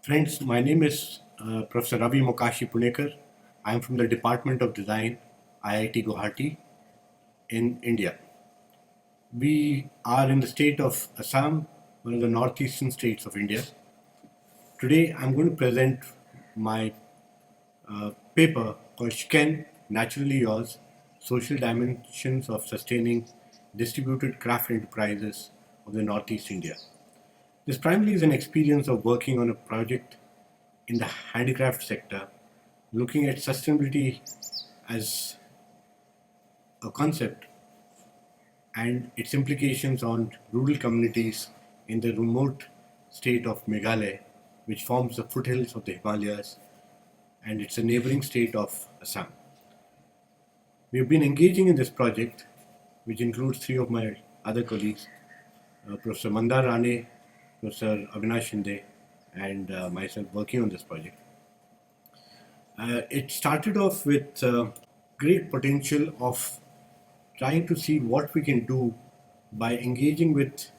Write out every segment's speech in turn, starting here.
Friends, my name is Professor Ravi Mokashi Punekar. I am from the Department of Design, IIT Guwahati in India. We are in the state of Assam, one of the northeastern states of India. Today, I'm going to present my paper called Shken, Naturally Yours, Social Dimensions of Sustaining Distributed Craft Enterprises of the Northeast India. This primarily is an experience of working on a project in the handicraft sector, looking at sustainability as a concept and its implications on rural communities in the remote state of Meghalaya, which forms the foothills of the Himalayas, and it's a neighboring state of Assam. We have been engaging in this project, which includes three of my other colleagues, Professor Mandar Rane, Professor Avinash Shinde, and myself working on this project. It started off with great potential of trying to see what we can do by engaging with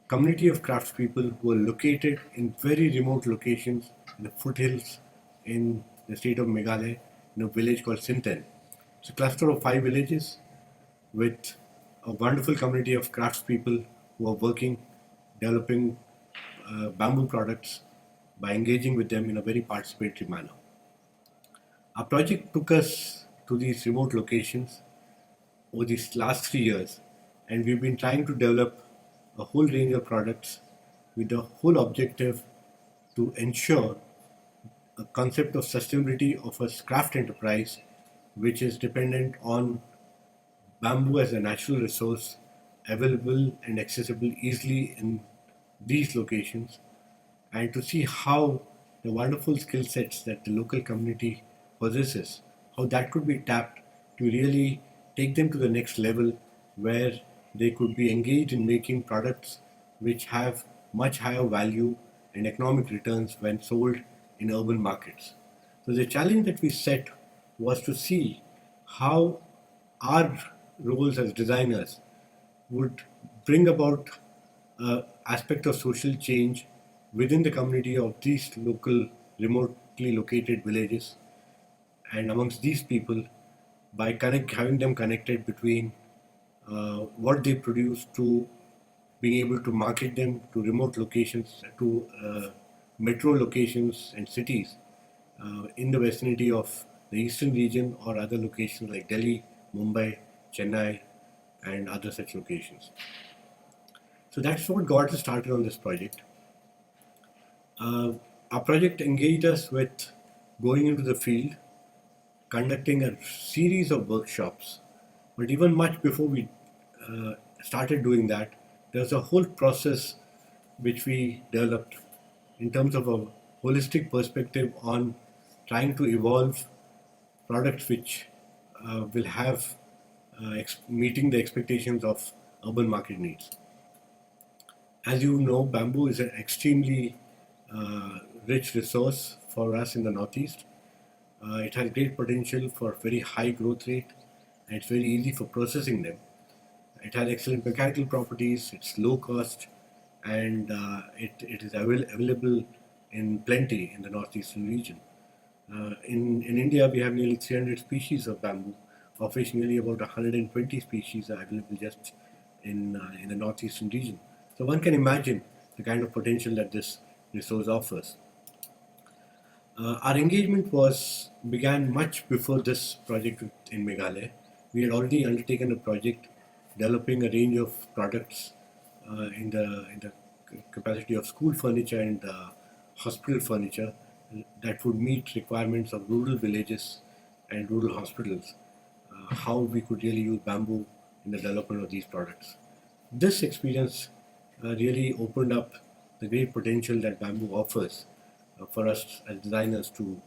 community of craftspeople who are located in very remote locations in the foothills in the state of Meghalaya in a village called Sinten. It's a cluster of 5 villages with a wonderful community of craftspeople who are working, developing bamboo products by engaging with them in a very participatory manner. Our project took us to these remote locations over these last 3 years, and we've been trying to develop a whole range of products with the whole objective to ensure a concept of sustainability of a craft enterprise which is dependent on bamboo as a natural resource available and accessible easily in these locations, and to see how the wonderful skill sets that the local community possesses, how that could be tapped to really take them to the next level where they could be engaged in making products which have much higher value and economic returns when sold in urban markets. So the challenge that we set was to see how our roles as designers would bring about aspect of social change within the community of these local remotely located villages and amongst these people by having them connected between what they produce to being able to market them to remote locations, to metro locations and cities in the vicinity of the eastern region or other locations like Delhi, Mumbai, Chennai, and other such locations. So that's what got us started on this project. Uh, our project engaged us with going into the field, conducting a series of workshops. But even much before we started doing that, there's a whole process which we developed in terms of a holistic perspective on trying to evolve products which will have meeting the expectations of urban market needs. As you know, bamboo is an extremely rich resource for us in the Northeast. It has great potential for very high growth rate, and it's very easy for processing them. It has excellent mechanical properties, it's low cost, and it is available in plenty in the northeastern region. In India, we have nearly 300 species of bamboo, of which nearly about 120 species are available just in the northeastern region. So one can imagine the kind of potential that this resource offers. Our engagement began much before this project in Meghalaya. We had already undertaken a project developing a range of products in the capacity of school furniture and hospital furniture that would meet requirements of rural villages and rural hospitals. How we could really use bamboo in the development of these products. This experience really opened up the great potential that bamboo offers for us as designers to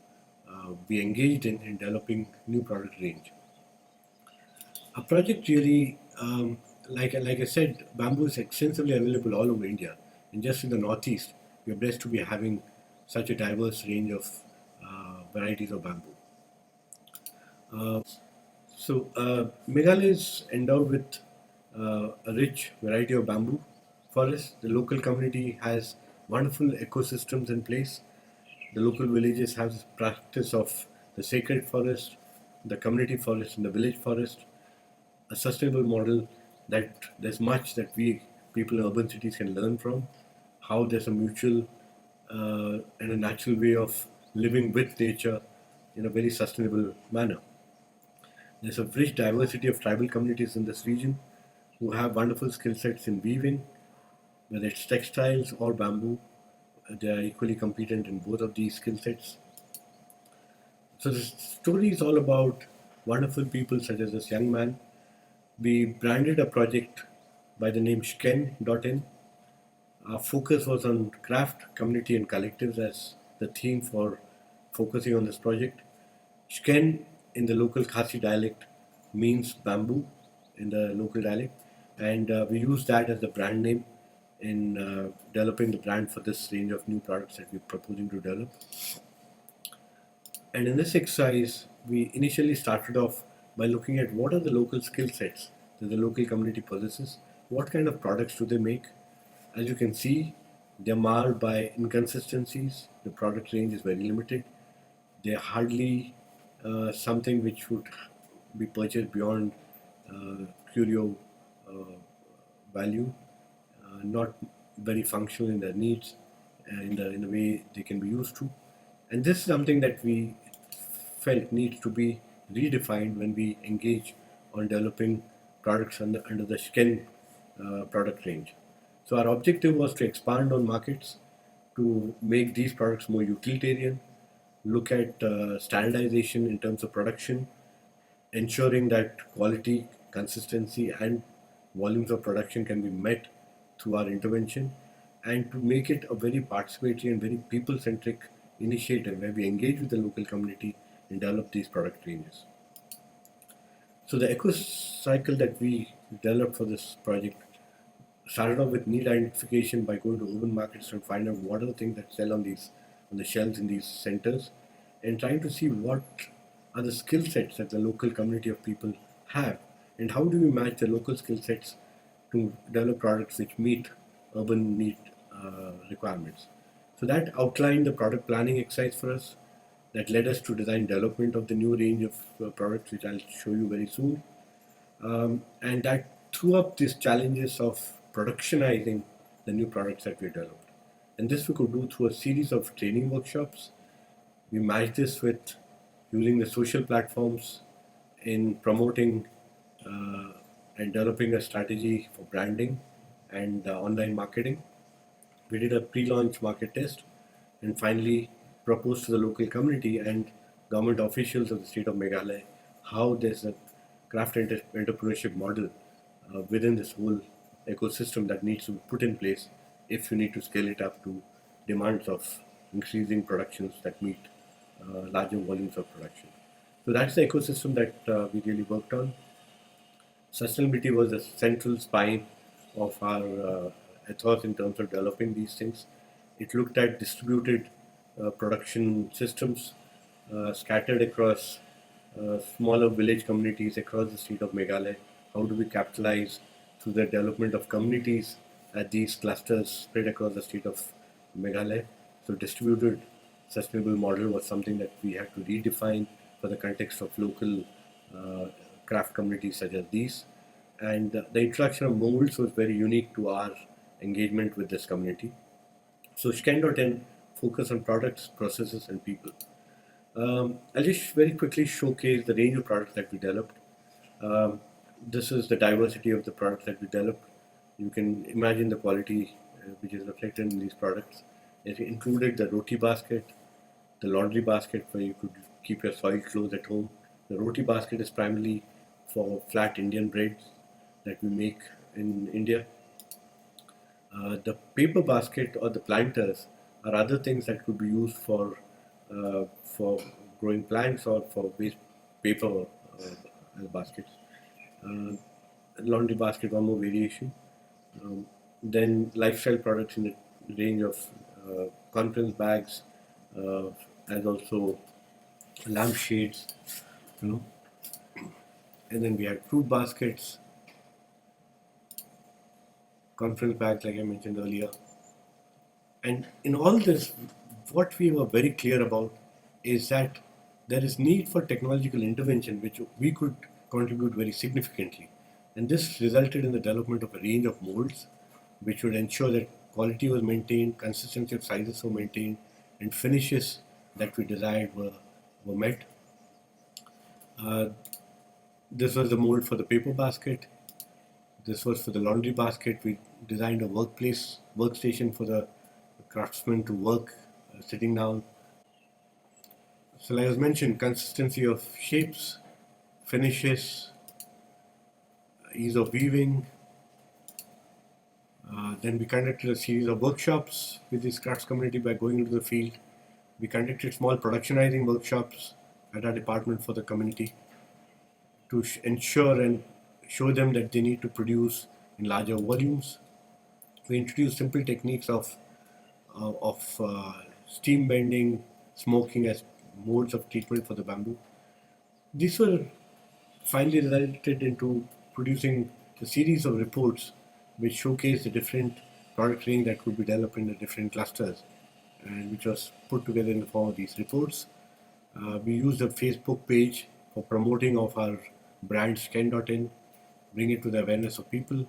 be engaged in developing new product range. Our project really, like I said, bamboo is extensively available all over India, and just in the Northeast, we are blessed to be having such a diverse range of varieties of bamboo. Meghalaya is endowed with a rich variety of bamboo forests. The local community has wonderful ecosystems in place. The local villages have this practice of the sacred forest, the community forest, and the village forest, a sustainable model that there's much that we people in urban cities can learn from. How there's a mutual and a natural way of living with nature in a very sustainable manner. There's a rich diversity of tribal communities in this region who have wonderful skill sets in weaving, whether it's textiles or bamboo. They are equally competent in both of these skill sets. So the story is all about wonderful people such as this young man. We branded a project by the name Shken.in. Our focus was on craft, community, and collectives as the theme for focusing on this project. Shken in the local Khasi dialect means bamboo in the local dialect, and we use that as the brand name in developing the brand for this range of new products that we're proposing to develop. And in this exercise, we initially started off by looking at what are the local skill sets that the local community possesses, what kind of products do they make. As you can see, they're marred by inconsistencies, the product range is very limited, they're hardly something which would be purchased beyond curio uh, value, not very functional in their needs, in the way they can be used to. And this is something that we felt needs to be redefined when we engage on developing products under the Shken product range. So our objective was to expand on markets, to make these products more utilitarian, look at standardization in terms of production, ensuring that quality, consistency, and volumes of production can be met through our intervention, and to make it a very participatory and very people centric initiative where we engage with the local community and develop these product ranges. So, the eco cycle that we developed for this project started off with need identification by going to urban markets and find out what are the things that sell on the shelves in these centers, and trying to see what are the skill sets that the local community of people have, and how do we match the local skill sets to develop products which meet urban need requirements. So that outlined the product planning exercise for us, that led us to design development of the new range of products which I'll show you very soon, and that threw up these challenges of productionizing the new products that we developed. And this we could do through a series of training workshops. We matched this with using the social platforms in promoting and developing a strategy for branding and online marketing. We did a pre-launch market test and finally proposed to the local community and government officials of the state of Meghalaya how there's a craft entrepreneurship model within this whole ecosystem that needs to be put in place if you need to scale it up to demands of increasing productions that meet larger volumes of production. So that's the ecosystem that we really worked on. Sustainability was the central spine of our ethos in terms of developing these things. It looked at distributed production systems scattered across smaller village communities across the state of Meghalaya. How do we capitalize through the development of communities at these clusters spread across the state of Meghalaya? So distributed sustainable model was something that we had to redefine for the context of local uh, craft communities such as these. And the introduction of molds was very unique to our engagement with this community. So Shken.in focus on products, processes, and people. I'll just very quickly showcase the range of products that we developed. Um, this is the diversity of the products that we developed. You can imagine the quality which is reflected in these products. It included the roti basket, the laundry basket where you could keep your soiled clothes at home. The roti basket is primarily for flat Indian breads that we make in India. The paper basket or the planters are other things that could be used for growing plants or for waste paper as baskets. Uh, Laundry basket, one more variation. Then lifestyle products in the range of conference bags, uh, as also lampshades, you know. And then we had fruit baskets, conference bags, like I mentioned earlier. And in all this, what we were very clear about is that there is need for technological intervention which we could contribute very significantly. And this resulted in the development of a range of molds which would ensure that quality was maintained, consistency of sizes were maintained, and finishes that we desired were met. Uh, this was the mold for the paper basket. This was for the laundry basket. We designed a workstation for the craftsman to work sitting down. So, like I was mentioned, consistency of shapes, finishes, ease of weaving. Then we conducted a series of workshops with this crafts community by going into the field. We conducted small productionizing workshops at our department for the community to ensure and show them that they need to produce in larger volumes. We introduced simple techniques of steam bending, smoking as modes of treatment for the bamboo. These were finally resulted into producing a series of reports which showcase the different product range that could be developed in the different clusters and which was put together in the form of these reports. We used a Facebook page for promoting of our brand Shken, bring it to the awareness of people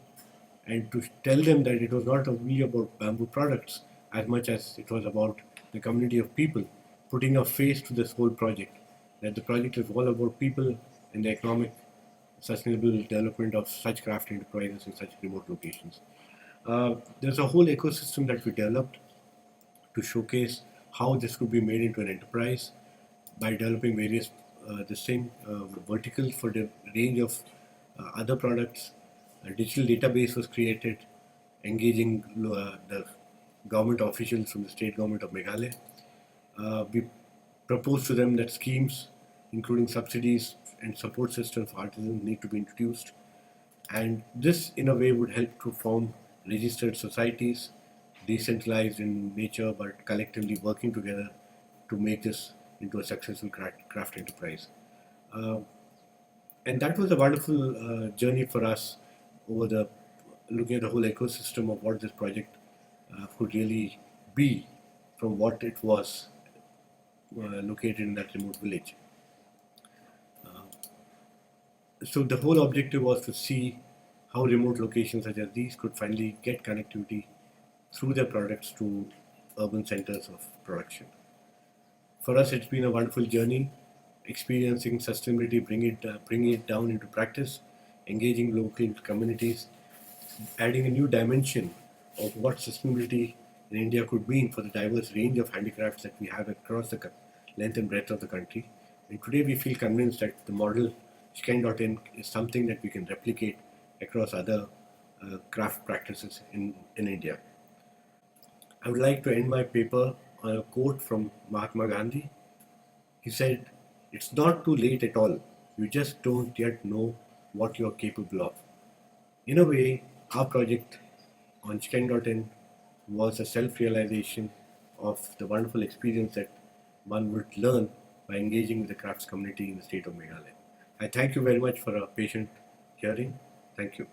and to tell them that it was not only about bamboo products as much as it was about the community of people putting a face to this whole project. That the project is all about people and the economic sustainable development of such craft enterprises in such remote locations. There's a whole ecosystem that we developed to showcase how this could be made into an enterprise by developing various this thing verticals for the range of other products. A digital database was created, engaging the government officials from the state government of Meghalaya. We proposed to them that schemes, including subsidies and support systems for artisans, need to be introduced. And this, in a way, would help to form registered societies, decentralized in nature but collectively working together to make this into a successful craft enterprise. Uh, and that was a wonderful journey for us over the looking at the whole ecosystem of what this project could really be from what it was located in that remote village. So the whole objective was to see how remote locations such as these could finally get connectivity through their products to urban centers of production. For us, it's been a wonderful journey, experiencing sustainability, bringing it down into practice, engaging local communities, adding a new dimension of what sustainability in India could mean for the diverse range of handicrafts that we have across the length and breadth of the country. And today we feel convinced that the model Shken is something that we can replicate across other craft practices in India. I would like to end my paper on a quote from Mahatma Gandhi. He said, "It's not too late at all. You just don't yet know what you're capable of." In a way, our project on Shken was a self realization of the wonderful experience that one would learn by engaging with the crafts community in the state of Meghalaya. I thank you very much for a patient hearing. Thank you.